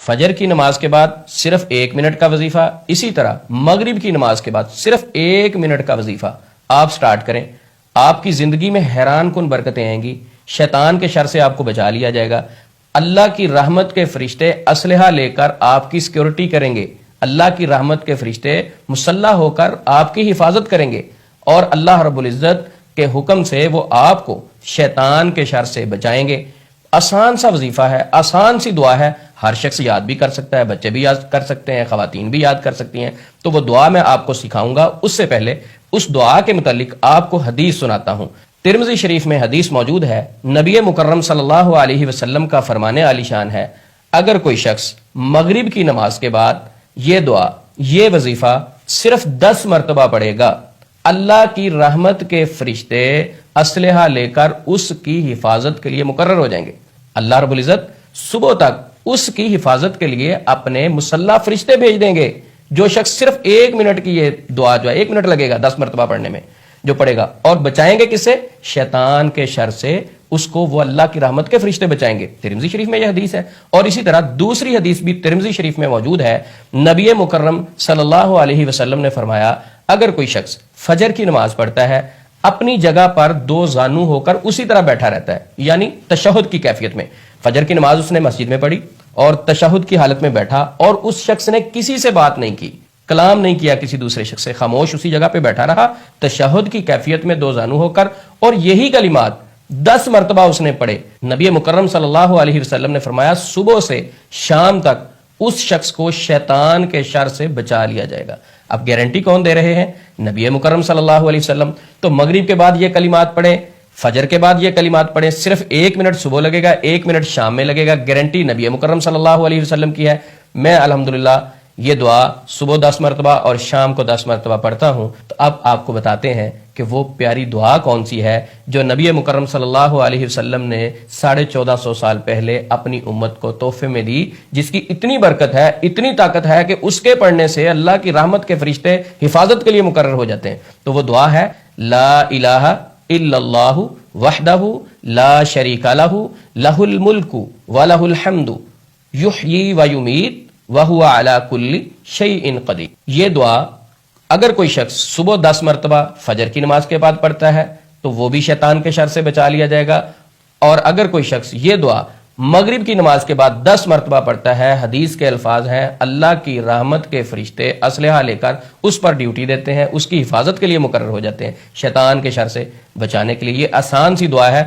فجر کی نماز کے بعد صرف 1 منٹ کا وظیفہ، اسی طرح مغرب کی نماز کے بعد صرف 1 منٹ کا وظیفہ آپ سٹارٹ کریں، آپ کی زندگی میں حیران کن برکتیں آئیں گی، شیطان کے شر سے آپ کو بچا لیا جائے گا، اللہ کی رحمت کے فرشتے اسلحہ لے کر آپ کی سیکیورٹی کریں گے، اللہ کی رحمت کے فرشتے مسلح ہو کر آپ کی حفاظت کریں گے، اور اللہ رب العزت کے حکم سے وہ آپ کو شیطان کے شر سے بچائیں گے۔ آسان سا وظیفہ ہے، آسان سی دعا ہے، ہر شخص یاد بھی کر سکتا ہے، بچے بھی یاد کر سکتے ہیں، خواتین بھی یاد کر سکتی ہیں۔ تو وہ دعا میں آپ کو سکھاؤں گا، اس سے پہلے اس دعا کے متعلق آپ کو حدیث سناتا ہوں۔ ترمذی شریف میں حدیث موجود ہے، نبی مکرم صلی اللہ علیہ وسلم کا فرمان عالی شان ہے، اگر کوئی شخص مغرب کی نماز کے بعد یہ دعا، یہ وظیفہ صرف 10 مرتبہ پڑھے گا، اللہ کی رحمت کے فرشتے اسلحہ لے کر اس کی حفاظت کے لیے مقرر ہو جائیں گے۔ اللہ رب العزت صبح تک اس کی حفاظت کے لیے اپنے مسلح فرشتے بھیج دیں گے۔ جو شخص صرف 1 منٹ کی یہ دعا جو ہے 1 منٹ لگے گا 10 مرتبہ پڑھنے میں، جو پڑھے گا، اور بچائیں گے کس سے؟ شیطان کے شر سے، اس کو وہ اللہ کی رحمت کے فرشتے بچائیں گے۔ ترمذی شریف میں یہ حدیث ہے، اور اسی طرح دوسری حدیث بھی ترمذی شریف میں موجود ہے، نبی مکرم صلی اللہ علیہ وسلم نے فرمایا، اگر کوئی شخص فجر کی نماز پڑھتا ہے، اپنی جگہ پر 2 زانو ہو کر اسی طرح بیٹھا رہتا ہے، یعنی تشہد کی کیفیت میں، فجر کی نماز اس نے مسجد میں پڑھی اور تشہد کی حالت میں بیٹھا، اور اس شخص نے کسی سے بات نہیں کی، کلام نہیں کیا کسی دوسرے شخص سے، خاموش اسی جگہ پہ بیٹھا رہا تشہد کی کیفیت میں 2 زانو ہو کر، اور یہی کلمات 10 مرتبہ اس نے پڑھے۔ نبی مکرم صلی اللہ علیہ وسلم نے فرمایا صبح سے شام تک اس شخص کو شیطان کے شر سے بچا لیا جائے گا۔ اب گارنٹی کون دے رہے ہیں؟ نبی مکرم صلی اللہ علیہ وسلم۔ تو مغرب کے بعد یہ کلمات پڑھیں، فجر کے بعد یہ کلمات پڑھیں، صرف 1 منٹ صبح لگے گا، 1 منٹ شام میں لگے گا، گارنٹی نبی مکرم صلی اللہ علیہ وسلم کی ہے۔ میں الحمدللہ یہ دعا صبح 10 مرتبہ اور شام کو 10 مرتبہ پڑھتا ہوں۔ تو اب آپ کو بتاتے ہیں کہ وہ پیاری دعا کون سی ہے جو نبی مکرم صلی اللہ علیہ وسلم نے 1450 سال پہلے اپنی امت کو تحفے میں دی، جس کی اتنی برکت ہے، اتنی طاقت ہے کہ اس کے پڑھنے سے اللہ کی رحمت کے فرشتے حفاظت کے لیے مقرر ہو جاتے ہیں۔ تو وہ دعا ہے، لا الہ الا اللہ وحدہ لا شریک لہ لہ الملک ولہ الحمد یحیی ویمیت وہو علی کل شیء قدیر۔ یہ دعا اگر کوئی شخص صبح 10 مرتبہ فجر کی نماز کے بعد پڑھتا ہے تو وہ بھی شیطان کے شر سے بچا لیا جائے گا، اور اگر کوئی شخص یہ دعا مغرب کی نماز کے بعد 10 مرتبہ پڑھتا ہے، حدیث کے الفاظ ہیں، اللہ کی رحمت کے فرشتے اسلحہ لے کر اس پر ڈیوٹی دیتے ہیں، اس کی حفاظت کے لیے مقرر ہو جاتے ہیں، شیطان کے شر سے بچانے کے لیے۔ یہ آسان سی دعا ہے۔